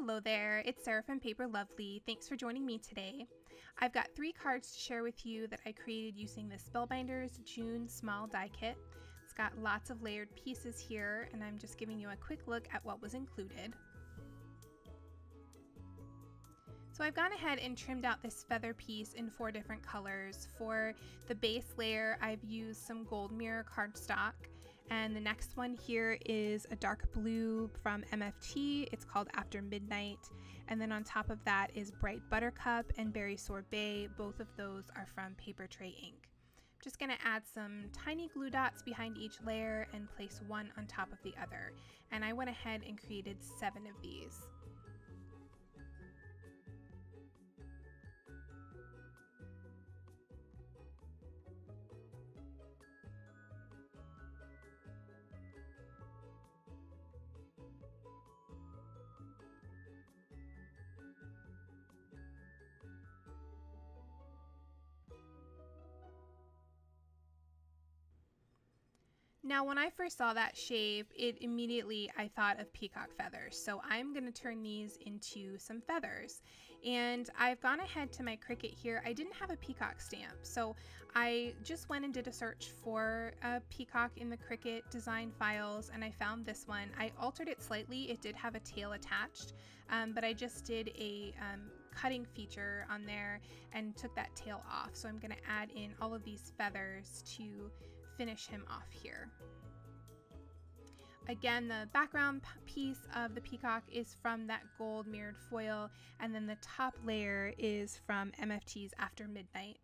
Hello there, it's Sarah from Paper Lovely. Thanks for joining me today. I've got 3 cards to share with you that I created using the Spellbinders June Small Die Kit. It's got lots of layered pieces here, and I'm just giving you a quick look at what was included. So I've gone ahead and trimmed out this feather piece in 4 different colors. For the base layer, I've used some gold mirror cardstock, and the next one here is a dark blue from MFT. It's called After Midnight, and then on top of that is Bright Buttercup and Berry Sorbet. Both of those are from Paper Tray Ink. I'm just going to add some tiny glue dots behind each layer and place one on top of the other, and I went ahead and created 7 of these. Now, when I first saw that shape, I thought of peacock feathers. So I'm going to turn these into some feathers. And I've gone ahead to my Cricut here. I didn't have a peacock stamp, so I just went and did a search for a peacock in the Cricut design files, and I found this one. I altered it slightly. It did have a tail attached, but I just did a cutting feature on there and took that tail off. So I'm going to add in all of these feathers to finish him off here. Again, the background piece of the peacock is from that gold mirrored foil, and then the top layer is from MFT's After Midnight.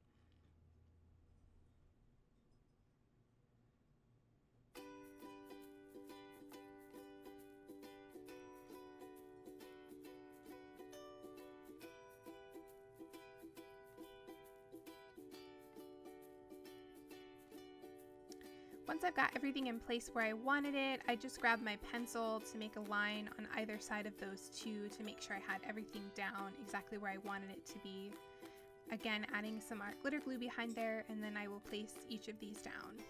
Once I've got everything in place where I wanted it, I just grabbed my pencil to make a line on either side of those 2 to make sure I had everything down exactly where I wanted it to be. Again, adding some art glitter glue behind there, and then I will place each of these down.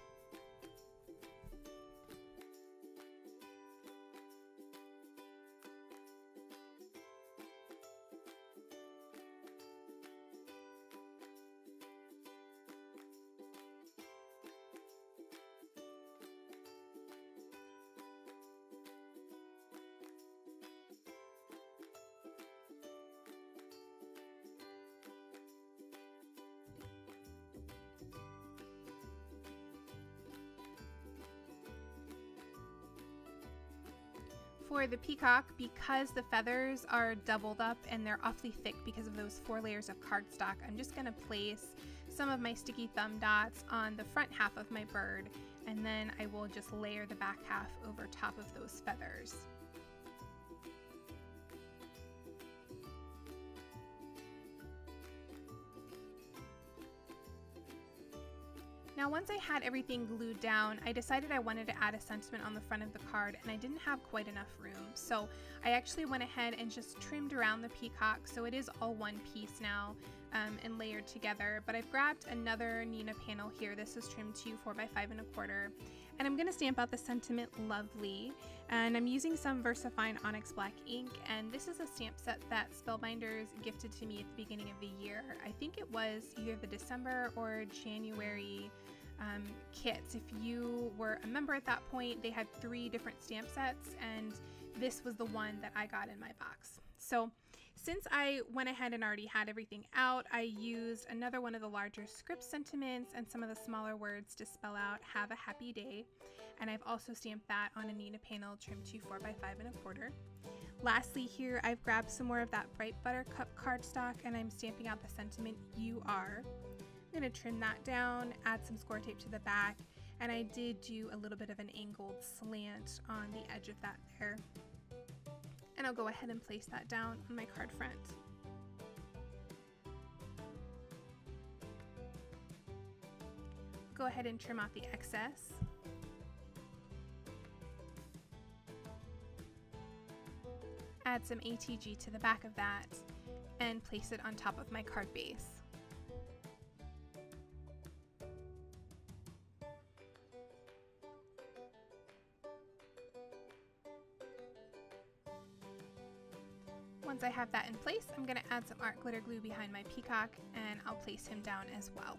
For the peacock, because the feathers are doubled up and they're awfully thick because of those 4 layers of cardstock, I'm just going to place some of my sticky thumb dots on the front half of my bird, and then I will just layer the back half over top of those feathers. Now, once I had everything glued down, I decided I wanted to add a sentiment on the front of the card, and I didn't have quite enough room. So I actually went ahead and just trimmed around the peacock, so it is all one piece now and layered together. But I've grabbed another Neenah panel here. This is trimmed to 4 by 5 1/4, and I'm going to stamp out the sentiment Lovely. And I'm using some VersaFine Onyx Black ink, and this is a stamp set that Spellbinders gifted to me at the beginning of the year. I think it was either the December or January kits. If you were a member at that point, they had 3 different stamp sets, and this was the one that I got in my box. So since I went ahead and already had everything out, I used another one of the larger script sentiments and some of the smaller words to spell out "Have a Happy Day," and I've also stamped that on a Neenah panel trimmed to 4 by 5 1/4. Lastly, here I've grabbed some more of that Bright Buttercup cardstock, and I'm stamping out the sentiment "You Are." I'm going to trim that down, add some score tape to the back, and I did do a little bit of an angled slant on the edge of that there. And I'll go ahead and place that down on my card front. Go ahead and trim out the excess. Add some ATG to the back of that and place it on top of my card base. Once I have that in place, I'm going to add some art glitter glue behind my peacock, and I'll place him down as well.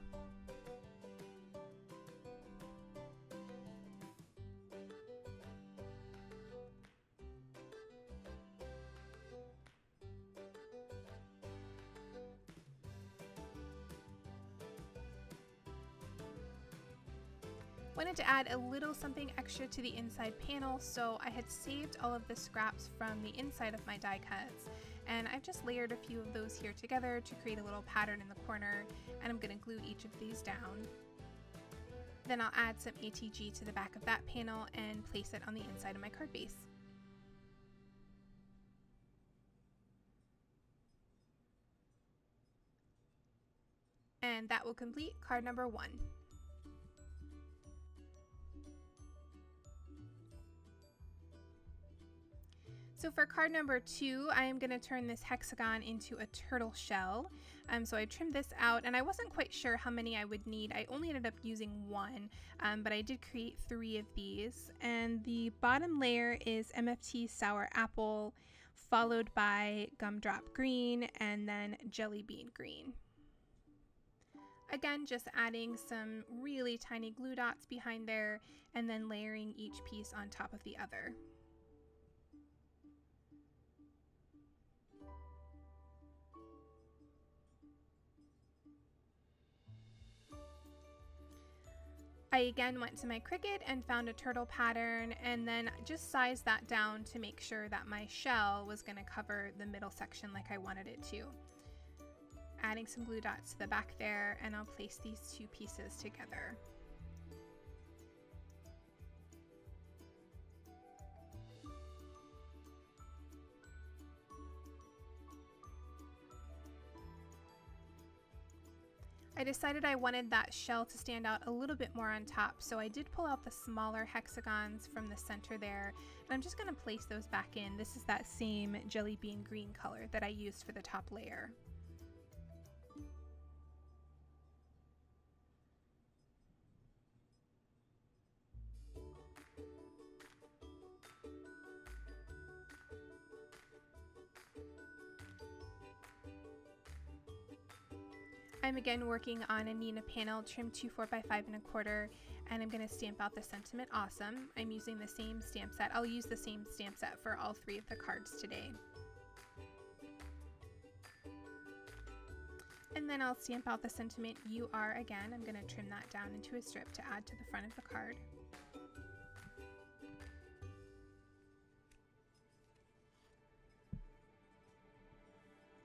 Wanted to add a little something extra to the inside panel, so I had saved all of the scraps from the inside of my die cuts, and I've just layered a few of those here together to create a little pattern in the corner, and I'm going to glue each of these down. Then I'll add some ATG to the back of that panel and place it on the inside of my card base. And that will complete card number 1. So for card number 2, I am going to turn this hexagon into a turtle shell. So I trimmed this out, and I wasn't quite sure how many I would need. I only ended up using 1, but I did create 3 of these. And the bottom layer is MFT Sour Apple, followed by Gumdrop Green, and then Jelly Bean Green. Again, just adding some really tiny glue dots behind there, and then layering each piece on top of the other. I again went to my Cricut and found a turtle pattern, and then just sized that down to make sure that my shell was going to cover the middle section like I wanted it to. Adding some glue dots to the back there, and I'll place these 2 pieces together. I decided I wanted that shell to stand out a little bit more on top, so I did pull out the smaller hexagons from the center there, and I'm just going to place those back in. This is that same jelly bean green color that I used for the top layer. I'm again working on a Nina panel trimmed to 4x5 1/4, and I'm going to stamp out the sentiment awesome. I'm using the same stamp set. I'll use the same stamp set for all 3 of the cards today. And then I'll stamp out the sentiment you are again. I'm going to trim that down into a strip to add to the front of the card.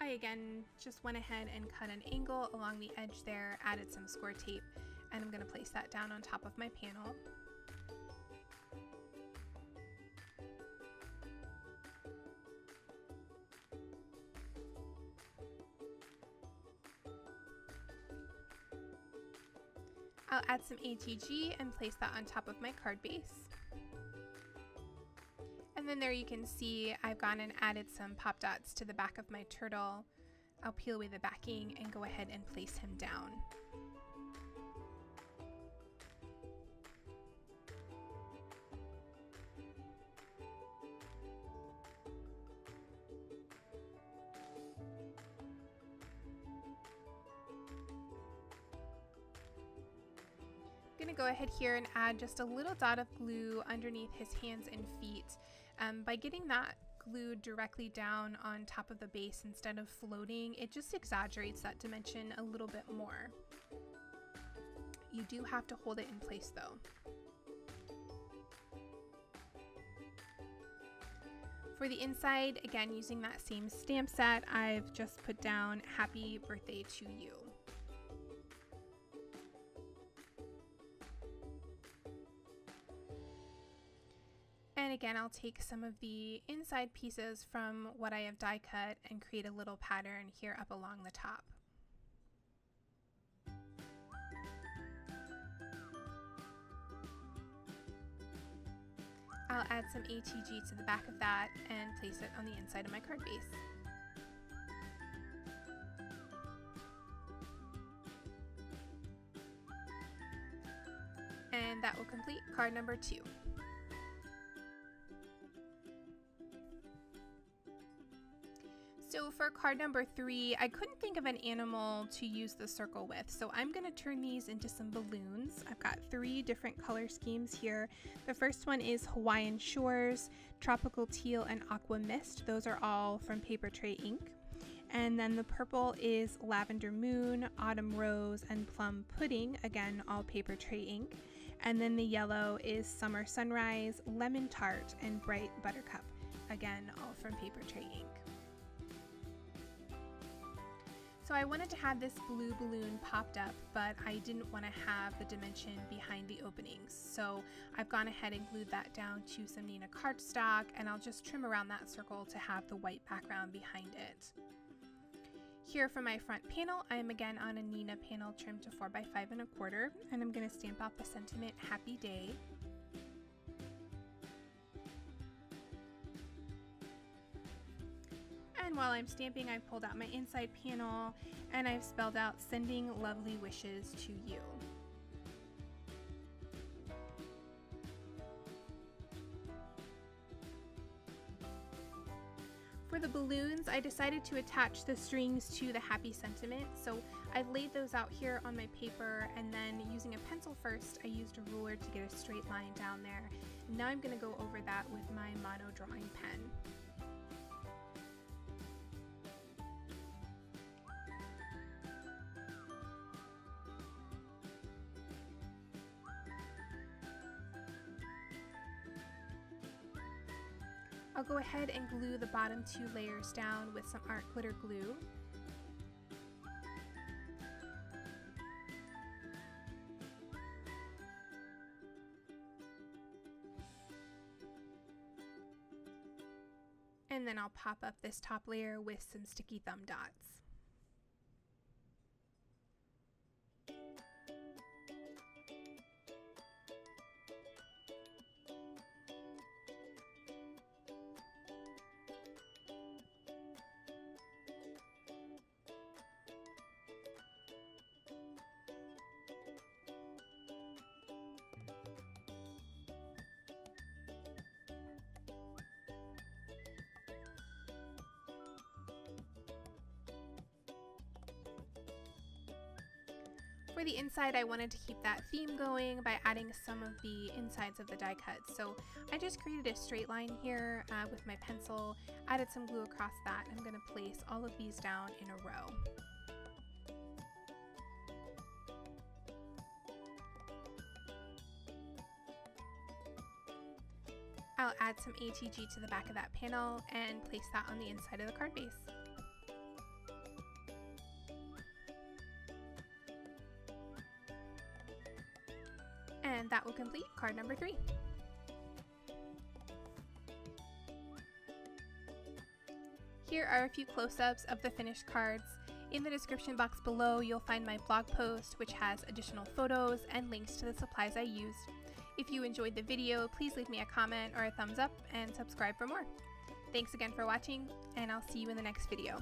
I again just went ahead and cut an angle along the edge there, added some score tape, and I'm going to place that down on top of my panel. I'll add some ATG and place that on top of my card base. And then there you can see I've gone and added some pop dots to the back of my turtle. I'll peel away the backing and go ahead and place him down. I'm going to go ahead here and add just a little dot of glue underneath his hands and feet. By getting that glued directly down on top of the base instead of floating, it just exaggerates that dimension a little bit more. You do have to hold it in place though. For the inside, again using that same stamp set, I've just put down "Happy Birthday to You." And again, I'll take some of the inside pieces from what I have die cut and create a little pattern here up along the top. I'll add some ATG to the back of that and place it on the inside of my card base. And that will complete card number 2. So for card number 3, I couldn't think of an animal to use the circle with, so I'm going to turn these into some balloons. I've got 3 different color schemes here. The first one is Hawaiian Shores, Tropical Teal, and Aqua Mist. Those are all from Paper Tray Ink. And then the purple is Lavender Moon, Autumn Rose, and Plum Pudding, again all Paper Tray Ink. And then the yellow is Summer Sunrise, Lemon Tart, and Bright Buttercup, again all from Paper Tray Ink. So I wanted to have this blue balloon popped up, but I didn't want to have the dimension behind the openings. So I've gone ahead and glued that down to some Neenah cardstock, and I'll just trim around that circle to have the white background behind it. Here for my front panel, I'm again on a Neenah panel trimmed to 4x5 1/4, and I'm going to stamp out the sentiment Happy Day. And while I'm stamping, I pulled out my inside panel and I've spelled out Sending Lovely Wishes to You. For the balloons, I decided to attach the strings to the happy sentiment. So I laid those out here on my paper, and then using a pencil first, I used a ruler to get a straight line down there. Now I'm going to go over that with my mono drawing pen. I'll go ahead and glue the bottom 2 layers down with some art glitter glue. And then I'll pop up this top layer with some sticky thumb dots. For the inside, I wanted to keep that theme going by adding some of the insides of the die cuts. So I just created a straight line here with my pencil, added some glue across that. I'm going to place all of these down in a row. I'll add some ATG to the back of that panel and place that on the inside of the card base. And that will complete card number 3. Here are a few close-ups of the finished cards. In the description box below, you'll find my blog post, which has additional photos and links to the supplies I used. If you enjoyed the video, please leave me a comment or a thumbs up and subscribe for more. Thanks again for watching, and I'll see you in the next video.